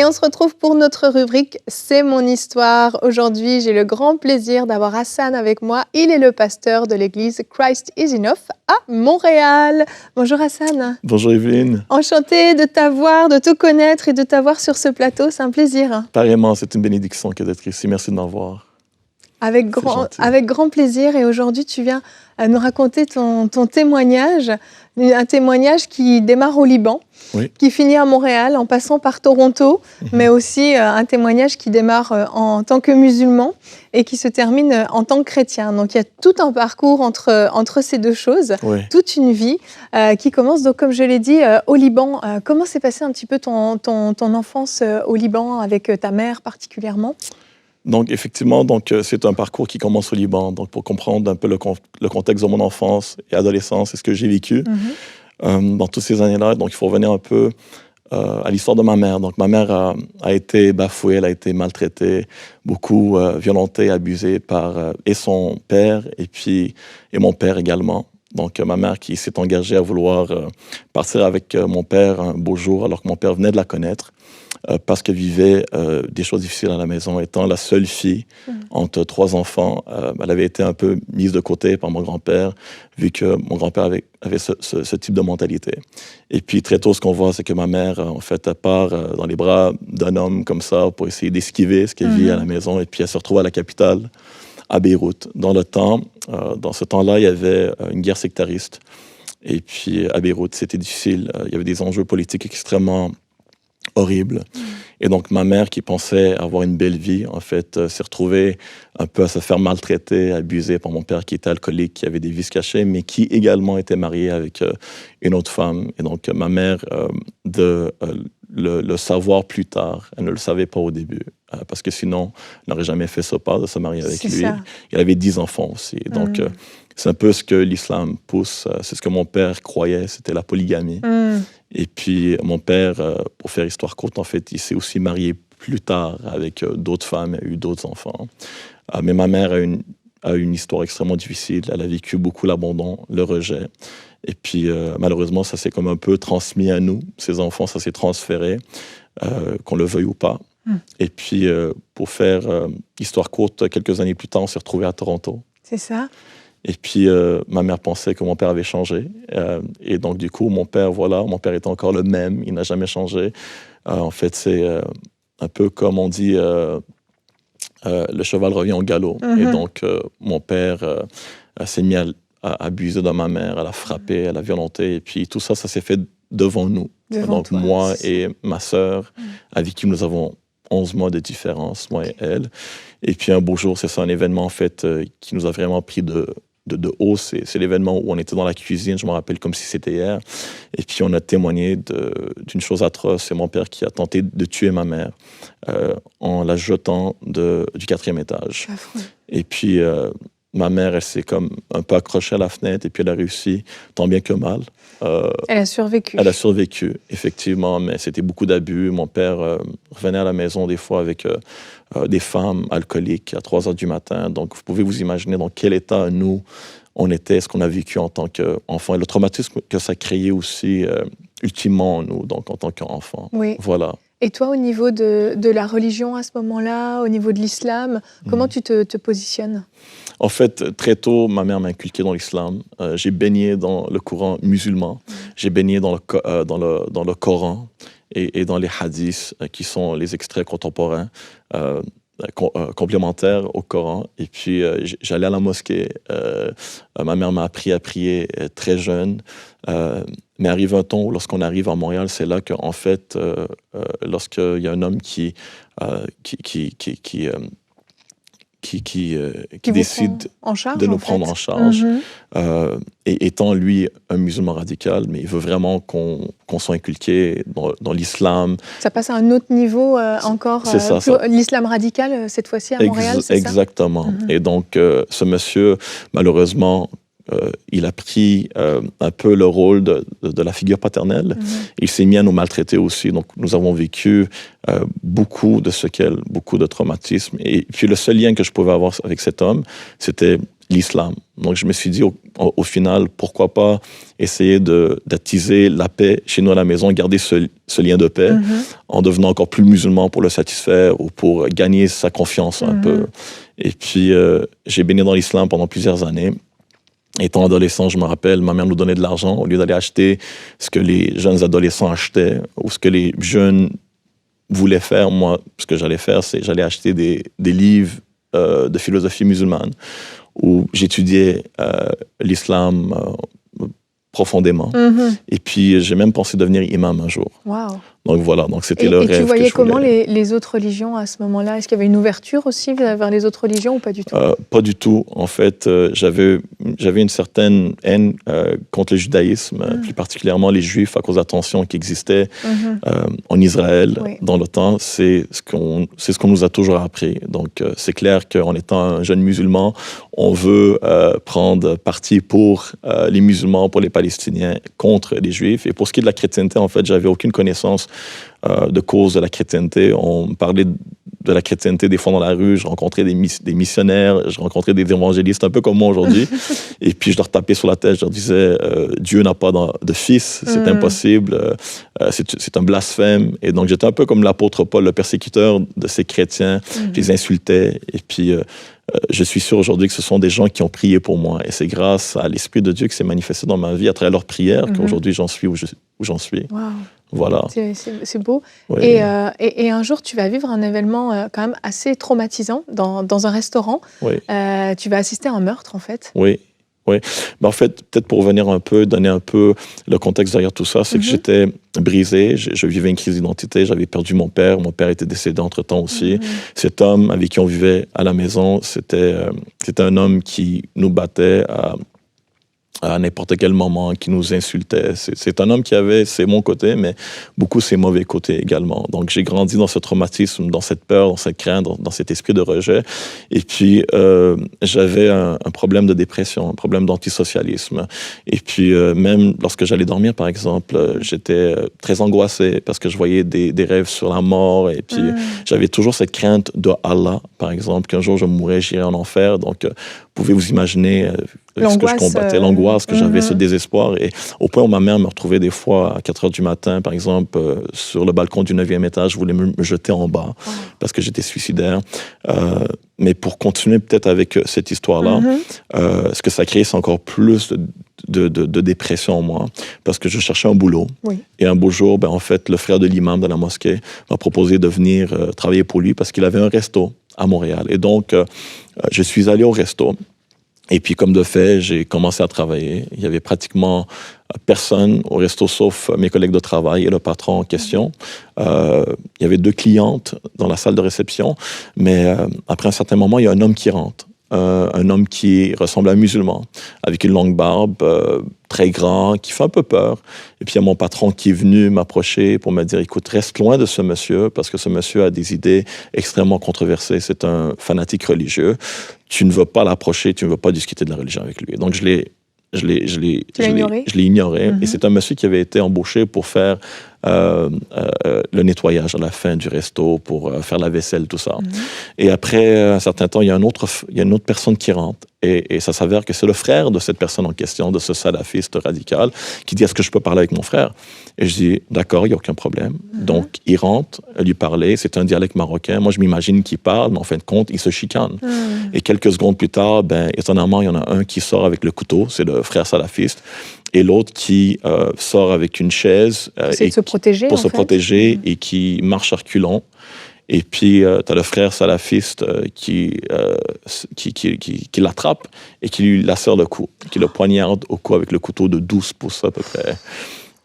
on se retrouve pour notre rubrique C'est mon histoire. Aujourd'hui, j'ai le grand plaisir d'avoir Hassan avec moi. Il est le pasteur de l'église Christ is Enough à Montréal. Bonjour Hassan. Bonjour Evelyne. Enchantée de t'avoir, de te connaître et de t'avoir sur ce plateau. C'est un plaisir. Pareillement, c'est une bénédiction que d'être ici. Merci de m'avoir. Avec grand plaisir. Et aujourd'hui, tu viens nous raconter ton témoignage, un témoignage qui démarre au Liban, oui, qui finit à Montréal en passant par Toronto, mais aussi un témoignage qui démarre en tant que musulman et qui se termine en tant que chrétien. Donc, il y a tout un parcours entre ces deux choses, oui. toute une vie qui commence, donc, comme je l'ai dit, au Liban. Comment s'est passé un petit peu ton enfance au Liban avec ta mère particulièrement ? Donc, effectivement, c'est un parcours qui commence au Liban. Donc, pour comprendre un peu le contexte de mon enfance et adolescence et ce que j'ai vécu dans toutes ces années-là, donc il faut revenir un peu à l'histoire de ma mère. Donc, ma mère a été bafouée, elle a été maltraitée, beaucoup violentée, abusée par et son père et mon père également. Donc, ma mère qui s'est engagée à vouloir partir avec mon père un beau jour alors que mon père venait de la connaître. Parce qu'elle vivait des choses difficiles à la maison. Étant la seule fille entre 3 enfants, elle avait été un peu mise de côté par mon grand-père, vu que mon grand-père avait ce type de mentalité. Et puis, très tôt, ce qu'on voit, c'est que ma mère, en fait, elle part dans les bras d'un homme comme ça pour essayer d'esquiver ce qu'elle vit à la maison. Et puis, elle se retrouve à la capitale, à Beyrouth. Dans ce temps-là, il y avait une guerre sectariste. Et puis, à Beyrouth, c'était difficile. Il y avait des enjeux politiques extrêmement horrible. Et donc, ma mère, qui pensait avoir une belle vie, en fait, s'est retrouvée un peu à se faire maltraiter, abusée par mon père qui était alcoolique, qui avait des vices cachés, mais qui également était marié avec une autre femme. Et donc, ma mère, le savoir plus tard, elle ne le savait pas au début, parce que sinon, elle n'aurait jamais fait ce pas de se marier avec lui. Il avait 10 enfants aussi. Donc, c'est un peu ce que l'islam pousse. C'est ce que mon père croyait, c'était la polygamie. Et puis, mon père, pour faire histoire courte, en fait, il s'est aussi marié plus tard avec d'autres femmes, a eu d'autres enfants. Mais ma mère a une histoire extrêmement difficile. Elle a vécu beaucoup l'abandon, le rejet. Et puis, malheureusement, ça s'est comme un peu transmis à nous. Ses enfants, ça s'est transféré, qu'on le veuille ou pas. Et puis, pour faire histoire courte, quelques années plus tard, on s'est retrouvés à Toronto. C'est ça. Et puis, ma mère pensait que mon père avait changé. Et donc, du coup, mon père était encore le même. Il n'a jamais changé. En fait, c'est un peu comme on dit, le cheval revient au galop. Et donc, mon père s'est mis à abuser de ma mère, à la frapper, à la violenter. Et puis, tout ça, ça s'est fait devant nous. Donc, toi, moi et ma sœur, avec qui nous avons 11 mois de différence, moi et elle. Et puis, un beau jour, c'est ça, un événement, en fait, qui nous a vraiment pris de haut. C'est l'événement où on était dans la cuisine, je me rappelle comme si c'était hier. Et puis, on a témoigné d'une chose atroce. C'est mon père qui a tenté de tuer ma mère en la jetant du 4e étage. Et puis, ma mère, elle s'est comme un peu accrochée à la fenêtre et puis elle a réussi, tant bien que mal. Elle a survécu. Elle a survécu, effectivement, mais c'était beaucoup d'abus. Mon père revenait à la maison des fois avec des femmes alcooliques à 3 heures du matin. Donc, vous pouvez vous imaginer dans quel état, nous, on était, ce qu'on a vécu en tant qu'enfant. Et le traumatisme que ça créait aussi, ultimement, en nous, donc en tant qu'enfant. Oui. Voilà. Et toi, au niveau de la religion à ce moment-là, au niveau de l'islam, comment tu te positionnes ? En fait, très tôt, ma mère m'a inculqué dans l'islam. J'ai baigné dans le courant musulman. J'ai baigné dans le Coran et dans les hadiths, qui sont les extraits contemporains, complémentaires au Coran. Et puis, j'allais à la mosquée. Ma mère m'a appris à prier très jeune. Mais arrive un temps où, lorsqu'on arrive à Montréal, c'est là qu'en fait, lorsqu'il y a un homme qui décide de nous prendre en charge, et étant lui un musulman radical, mais il veut vraiment qu'on soit inculqué dans l'islam. Ça passe à un autre niveau encore, l'islam radical cette fois-ci à Montréal, c'est exactement. Ça ? Et donc, ce monsieur, malheureusement, il a pris un peu le rôle de la figure paternelle. Il s'est mis à nous maltraiter aussi. Donc, nous avons vécu beaucoup de séquelles, beaucoup de traumatismes. Et puis, le seul lien que je pouvais avoir avec cet homme, c'était l'islam. Donc, je me suis dit, au final, pourquoi pas essayer d'attiser la paix chez nous à la maison, garder ce lien de paix en devenant encore plus musulman pour le satisfaire ou pour gagner sa confiance un peu. Et puis, j'ai baigné dans l'islam pendant plusieurs années. Étant adolescent, je me rappelle, ma mère nous donnait de l'argent au lieu d'aller acheter ce que les jeunes adolescents achetaient ou ce que les jeunes voulaient faire. Moi, ce que j'allais faire, c'est j'allais acheter des livres de philosophie musulmane où j'étudiais l'islam profondément. Et puis, j'ai même pensé devenir imam un jour. Wow. Donc voilà, donc c'était le rêve. Et tu voyais que je comment voulais. les autres religions à ce moment-là? Est-ce qu'il y avait une ouverture aussi vers les autres religions ou pas du tout? Pas du tout. En fait, j'avais une certaine haine contre le judaïsme, plus particulièrement les Juifs, à cause de la tension qui existait en Israël dans le temps. C'est ce qu'on nous a toujours appris. Donc, c'est clair qu'en étant un jeune musulman, on veut prendre parti pour les musulmans, pour les Palestiniens, contre les Juifs. Et pour ce qui est de la chrétienté, en fait, j'avais aucune connaissance de cause de la chrétienté. On me parlait de la chrétienté des fois dans la rue. Je rencontrais des missionnaires, je rencontrais des évangélistes, un peu comme moi aujourd'hui. Et puis, je leur tapais sur la tête, je leur disais Dieu n'a pas de fils, c'est impossible, c'est un blasphème. Et donc, j'étais un peu comme l'apôtre Paul, le persécuteur de ces chrétiens. Je les insultais. Et puis, je suis sûr aujourd'hui que ce sont des gens qui ont prié pour moi. Et c'est grâce à l'Esprit de Dieu qui s'est manifesté dans ma vie à travers leurs prières qu'aujourd'hui j'en suis où j'en suis. Wow. Voilà. C'est beau. Oui. Et un jour, tu vas vivre un événement quand même assez traumatisant dans un restaurant. Oui. Tu vas assister à un meurtre, en fait. Oui. Oui. Ben en fait, peut-être pour revenir un peu, donner un peu le contexte derrière tout ça, c'est que j'étais brisé, je vivais une crise d'identité, j'avais perdu mon père était décédé entre-temps aussi. Cet homme avec qui on vivait à la maison, c'était un homme qui nous battait à n'importe quel moment, qui nous insultait. C'est un homme qui avait ses bons côtés, mais beaucoup ses mauvais côtés également. Donc, j'ai grandi dans ce traumatisme, dans cette peur, dans cette crainte, dans cet esprit de rejet. Et puis, j'avais un problème de dépression, un problème d'antisocialisme. Et puis, même lorsque j'allais dormir, par exemple, j'étais très angoissé parce que je voyais des rêves sur la mort. Et puis, j'avais toujours cette crainte de Allah, par exemple, qu'un jour je mourrais, j'irais en enfer. Donc, pouvez vous imaginer ce que je combattais, l'angoisse que j'avais, ce désespoir. Et au point où ma mère me retrouvait des fois à 4 heures du matin, par exemple, sur le balcon du 9e étage, je voulais me jeter en bas parce que j'étais suicidaire. Mais pour continuer peut-être avec cette histoire-là, ce que ça crée, c'est encore plus de dépression en moi parce que je cherchais un boulot. Et un beau jour, en fait, le frère de l'imam de la mosquée m'a proposé de venir travailler pour lui parce qu'il avait un resto à Montréal. Et donc, je suis allé au resto. Et puis, comme de fait, j'ai commencé à travailler. Il y avait pratiquement personne au resto, sauf mes collègues de travail et le patron en question. Il y avait 2 clientes dans la salle de réception. Mais après un certain moment, il y a un homme qui rentre. Un homme qui ressemble à un musulman, avec une longue barbe, très grand, qui fait un peu peur. Et puis, il y a mon patron qui est venu m'approcher pour me dire, écoute, reste loin de ce monsieur, parce que ce monsieur a des idées extrêmement controversées. C'est un fanatique religieux. Tu ne veux pas l'approcher, tu ne veux pas discuter de la religion avec lui. Donc, je l'ai ignoré. Et c'est un monsieur qui avait été embauché pour faire le nettoyage à la fin du resto, pour faire la vaisselle, tout ça. Et après un certain temps, il y a une autre personne qui rentre. Et ça s'avère que c'est le frère de cette personne en question, de ce salafiste radical, qui dit, est-ce que je peux parler avec mon frère? Et je dis, d'accord, il n'y a aucun problème. Donc, il rentre, lui parler, c'est un dialecte marocain. Moi, je m'imagine qu'il parle, mais en fin de compte, il se chicane. Et quelques secondes plus tard, étonnamment, il y en a un qui sort avec le couteau, c'est le frère salafiste, et l'autre qui sort avec une chaise pour se protéger et qui marche à reculons. Et puis, tu as le frère salafiste qui l'attrape et qui lui lacère le cou, qui le poignarde au cou avec le couteau de 12 pouces à peu près.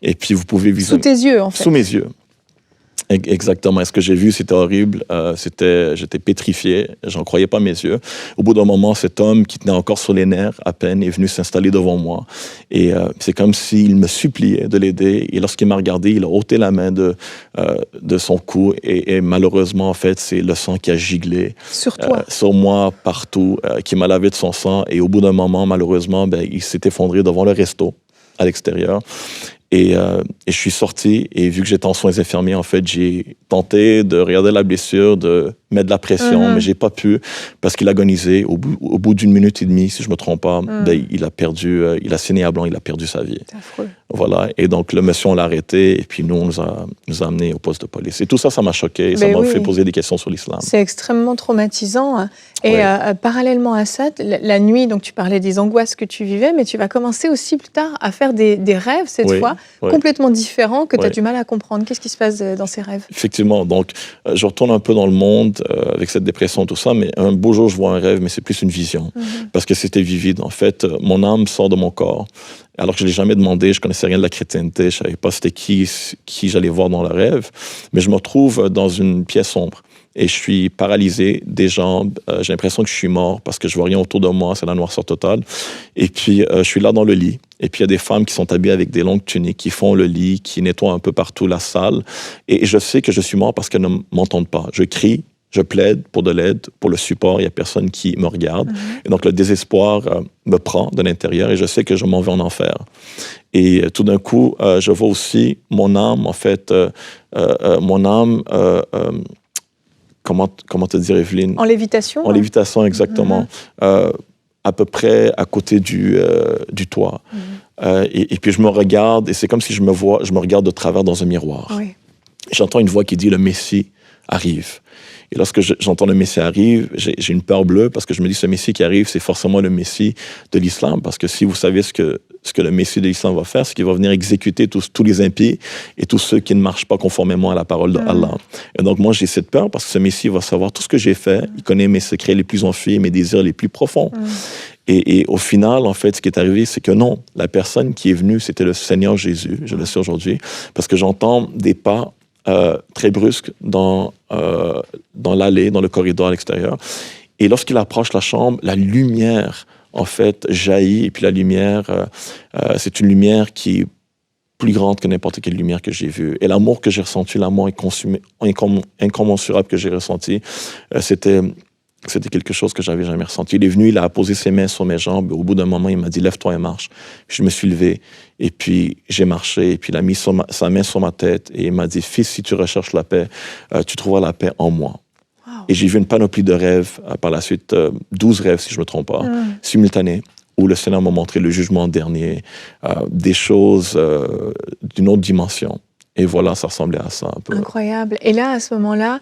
Et puis, vous pouvez visionner. Sous tes yeux, en fait. Sous mes yeux. Exactement. Et ce que j'ai vu, c'était horrible. J'étais pétrifié. J'en croyais pas mes yeux. Au bout d'un moment, cet homme qui tenait encore sur les nerfs à peine est venu s'installer devant moi. Et c'est comme s'il me suppliait de l'aider. Et lorsqu'il m'a regardé, il a ôté la main de son cou. Et malheureusement, en fait, c'est le sang qui a giglé. Sur toi? Sur moi, partout, qui m'a lavé de son sang. Et au bout d'un moment, malheureusement, il s'est effondré devant le resto à l'extérieur. Et je suis sorti, et vu que j'étais en soins infirmiers, en fait, j'ai tenté de regarder la blessure, de mettre de la pression, mais j'ai pas pu parce qu'il agonisait. Au bout d'1 minute et demie, si je me trompe pas, il a perdu, il a saigné à blanc, il a perdu sa vie. C'est affreux. Voilà. Et donc, le monsieur, on l'a arrêté, et puis nous, on nous a amenés au poste de police. Et tout ça, ça m'a choqué, et ça m'a fait poser des questions sur l'islam. C'est extrêmement traumatisant. Et parallèlement à ça, la nuit, donc tu parlais des angoisses que tu vivais, mais tu vas commencer aussi plus tard à faire des rêves, cette fois, complètement différents, que tu as du mal à comprendre. Qu'est-ce qui se passe dans ces rêves? Effectivement. Donc, je retourne un peu dans le monde avec cette dépression, tout ça, mais un beau jour, je vois un rêve, mais c'est plus une vision, parce que c'était vivide. En fait, mon âme sort de mon corps. Alors que je ne l'ai jamais demandé, je ne connaissais rien de la chrétienté, je ne savais pas c'était qui j'allais voir dans le rêve, mais je me retrouve dans une pièce sombre. Et je suis paralysé des jambes, j'ai l'impression que je suis mort parce que je vois rien autour de moi, c'est la noirceur totale. Et puis, je suis là dans le lit. Et puis, il y a des femmes qui sont habillées avec des longues tuniques, qui font le lit, qui nettoient un peu partout la salle. Et je sais que je suis mort parce qu'elles ne m'entendent pas. Je crie, je plaide pour de l'aide, pour le support, il n'y a personne qui me regarde. Et donc, le désespoir me prend de l'intérieur et je sais que je m'en vais en enfer. Et tout d'un coup, je vois aussi mon âme, en fait, comment te dire, Evelyne? En lévitation? En lévitation, exactement. À peu près à côté du toit. Et puis, je me regarde et c'est comme si je me regarde de travers dans un miroir. Oui. J'entends une voix qui dit « Le Messie arrive ». Et lorsque j'entends le Messie arrive, j'ai une peur bleue parce que je me dis ce Messie qui arrive, c'est forcément le Messie de l'islam. Parce que si vous savez ce que le Messie de l'islam va faire, c'est qu'il va venir exécuter tous les impies et tous ceux qui ne marchent pas conformément à la parole d'Allah. Et donc moi, j'ai cette peur parce que ce Messie va savoir tout ce que j'ai fait. Il connaît mes secrets les plus enfuis, mes désirs les plus profonds. Et au final, en fait, ce qui est arrivé, c'est que non, la personne qui est venue, c'était le Seigneur Jésus, je le sais aujourd'hui, parce que j'entends des pas très brusque dans l'allée, dans le corridor à l'extérieur. Et lorsqu'il approche la chambre, la lumière, en fait, jaillit. Et puis la lumière, c'est une lumière qui est plus grande que n'importe quelle lumière que j'ai vue. Et l'amour que j'ai ressenti, l'amour incommensurable que j'ai ressenti, c'était quelque chose que j'avais jamais ressenti. Il est venu, il a posé ses mains sur mes jambes. Au bout d'un moment, il m'a dit « Lève-toi et marche ». Puis je me suis levé et puis j'ai marché. Et puis il a mis sa main sur ma tête et il m'a dit « Fils, si tu recherches la paix, tu trouveras la paix en moi ». Et j'ai vu une panoplie de rêves, par la suite 12 rêves, si je ne me trompe pas, simultanés, où le Seigneur m'a montré le jugement dernier, des choses d'une autre dimension. Et voilà, ça ressemblait à ça un peu. Incroyable. Et là, à ce moment-là,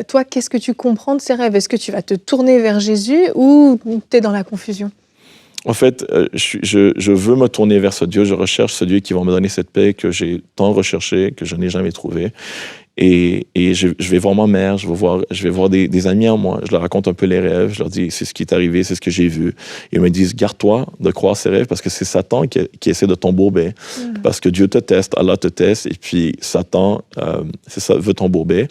toi, qu'est-ce que tu comprends de ces rêves? Est-ce que tu vas te tourner vers Jésus ou tu es dans la confusion? En fait, je veux me tourner vers ce Dieu. Je recherche ce Dieu qui va me donner cette paix que j'ai tant recherchée, que je n'ai jamais trouvée. Et je vais voir ma mère, je vais voir des amis à moi. Je leur raconte un peu les rêves. Je leur dis, c'est ce qui est arrivé, c'est ce que j'ai vu. Ils me disent, garde-toi de croire ces rêves parce que c'est Satan qui essaie de t'embourber. Parce que Dieu te teste, Allah te teste, et puis Satan, c'est ça, veut t'embourber.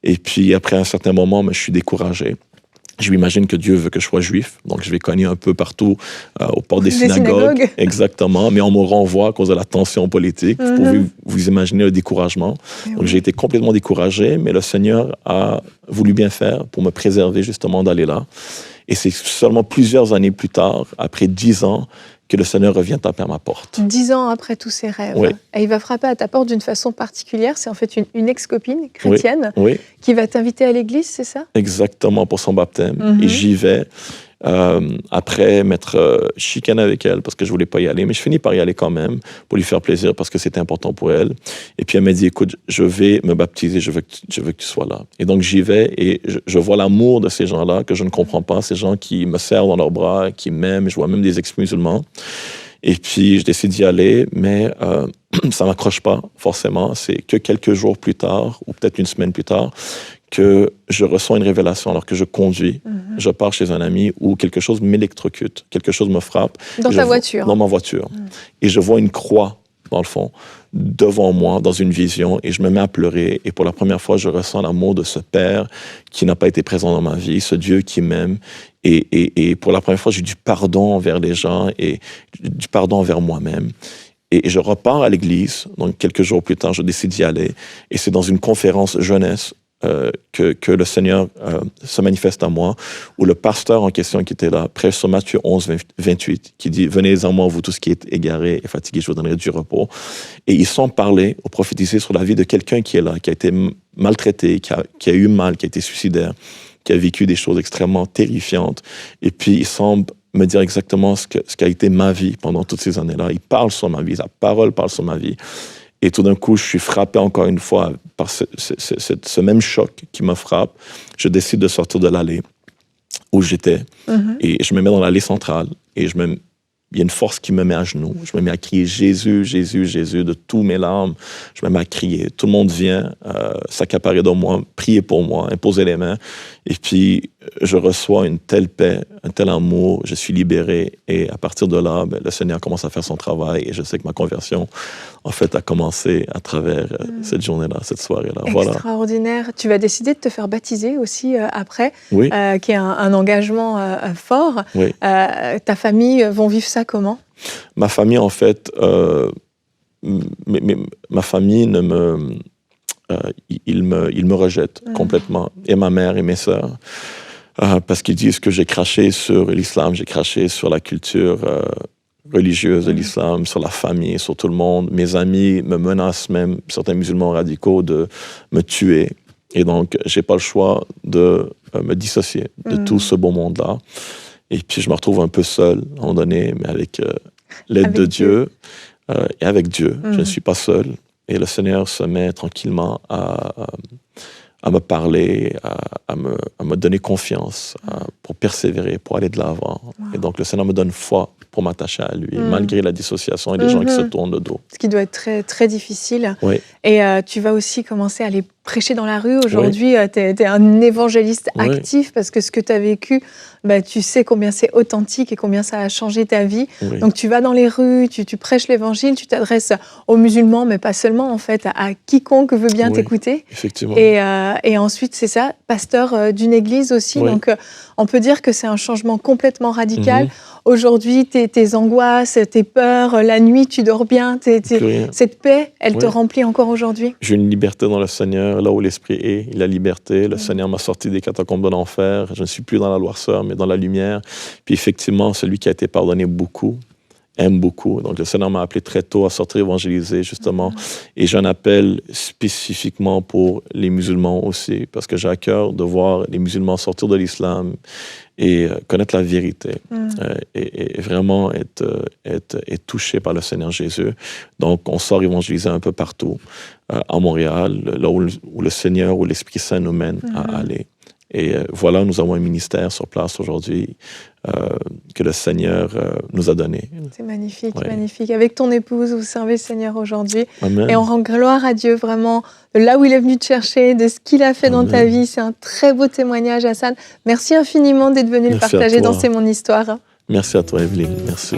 Et puis après un certain moment, je suis découragé. Je m'imagine que Dieu veut que je sois juif, donc je vais cogner un peu partout aux portes des synagogues. Exactement, mais on me renvoie à cause de la tension politique. Vous pouvez vous imaginer le découragement. Donc j'ai été complètement découragé, mais le Seigneur a voulu bien faire pour me préserver justement d'aller là. Et c'est seulement plusieurs années plus tard, après 10 ans, que le Seigneur revient taper à ma porte. 10 ans après tous ces rêves. Oui. Et il va frapper à ta porte d'une façon particulière. C'est en fait une ex-copine chrétienne qui va t'inviter à l'église, c'est ça? Exactement, pour son baptême. Et j'y vais. Après m'être chicané avec elle parce que je voulais pas y aller, mais je finis par y aller quand même pour lui faire plaisir parce que c'était important pour elle. Et puis elle m'a dit, écoute, je vais me baptiser, je veux que tu sois là. Et donc j'y vais et je vois l'amour de ces gens-là que je ne comprends pas, ces gens qui me serrent dans leurs bras, qui m'aiment, je vois même des ex-musulmans. Et puis je décide d'y aller, mais ça m'accroche pas forcément. C'est que quelques jours plus tard, ou peut-être une semaine plus tard, que je ressens une révélation alors que je conduis. Je pars chez un ami où quelque chose m'électrocute, quelque chose me frappe. Dans ta voiture? Dans ma voiture. Et je vois une croix, dans le fond, devant moi, dans une vision, et je me mets à pleurer. Et pour la première fois, je ressens l'amour de ce Père qui n'a pas été présent dans ma vie, ce Dieu qui m'aime. Et pour la première fois, j'ai du pardon envers les gens et du pardon envers moi-même. Et je repars à l'église, donc quelques jours plus tard, je décide d'y aller. Et c'est dans une conférence jeunesse que le Seigneur se manifeste à moi, où le pasteur en question qui était là prêche sur Matthieu 11, 28, qui dit « Venez en moi, vous tous qui êtes égarés et fatigués, je vous donnerai du repos ». Et ils sont parlés ou prophétisés sur la vie de quelqu'un qui est là, qui a été maltraité, qui a eu mal, qui a été suicidaire, qui a vécu des choses extrêmement terrifiantes. Et puis, il semble me dire exactement ce qu'a été ma vie pendant toutes ces années-là. Il parle sur ma vie, sa parole parle sur ma vie. Et tout d'un coup, je suis frappé encore une fois par ce même choc qui me frappe. Je décide de sortir de l'allée où j'étais. Et je me mets dans l'allée centrale. Et il y a une force qui me met à genoux. Je me mets à crier Jésus, Jésus, Jésus de tous mes larmes. Je me mets à crier. Tout le monde vient s'accaparer de moi, prier pour moi, imposer les mains. Et puis, je reçois une telle paix, un tel amour. Je suis libéré. Et à partir de là, le Seigneur commence à faire son travail. Et je sais que ma conversion, en fait, a commencé à travers cette journée-là, cette soirée-là. Extraordinaire. Voilà. Tu vas décider de te faire baptiser aussi après, oui. Qui est un engagement fort. Oui. Ta famille vont vivre ça comment? Ma famille, en fait, ma famille ils me rejettent complètement, et ma mère et mes sœurs, parce qu'ils disent que j'ai craché sur l'islam, j'ai craché sur la culture religieuse de l'islam, sur la famille, sur tout le monde. Mes amis me menacent même, certains musulmans radicaux, de me tuer. Et donc, j'ai pas le choix de me dissocier de tout ce beau monde-là. Et puis, je me retrouve un peu seul, à un moment donné, mais avec l'aide de Dieu et avec Dieu. Je ne suis pas seul. Et le Seigneur se met tranquillement à me parler, à me donner confiance, pour persévérer, pour aller de l'avant. Wow. Et donc, le Seigneur me donne foi pour m'attacher à lui, malgré la dissociation et les gens qui se tournent le dos. Ce qui doit être très, très difficile. Oui. Et tu vas aussi commencer à aller prêcher dans la rue. Aujourd'hui, tu es un évangéliste actif parce que ce que tu as vécu, tu sais combien c'est authentique et combien ça a changé ta vie. Oui. Donc, tu vas dans les rues, tu prêches l'évangile, tu t'adresses aux musulmans, mais pas seulement, en fait, à quiconque veut bien t'écouter. Effectivement. Et ensuite, c'est ça, pasteur d'une église aussi. Donc, on peut dire que c'est un changement complètement radical. Aujourd'hui, tes angoisses, tes peurs, la nuit, tu dors bien. Cette paix, elle te remplit encore aujourd'hui? J'ai une liberté dans le Seigneur. Là où l'Esprit est, il a liberté. Le Seigneur m'a sorti des catacombes de l'enfer. Je ne suis plus dans la noirceur, mais dans la lumière. Puis effectivement, celui qui a été pardonné beaucoup aime beaucoup. Donc, le Seigneur m'a appelé très tôt à sortir évangéliser, justement. Et j'ai un appel spécifiquement pour les musulmans aussi, parce que j'ai à cœur de voir les musulmans sortir de l'islam et connaître la vérité, et vraiment être touché par le Seigneur Jésus. Donc, on sort évangéliser un peu partout, à Montréal, là où le Seigneur, où l'Esprit Saint nous mène à aller. Et voilà, nous avons un ministère sur place aujourd'hui que le Seigneur nous a donné. C'est magnifique, magnifique. Avec ton épouse, vous servez le Seigneur aujourd'hui. Amen. Et on rend gloire à Dieu, vraiment, de là où il est venu te chercher, de ce qu'il a fait dans ta vie. C'est un très beau témoignage, Hassan. Merci infiniment d'être venu le partager dans C'est mon histoire. Merci à toi, Evelyne. Merci.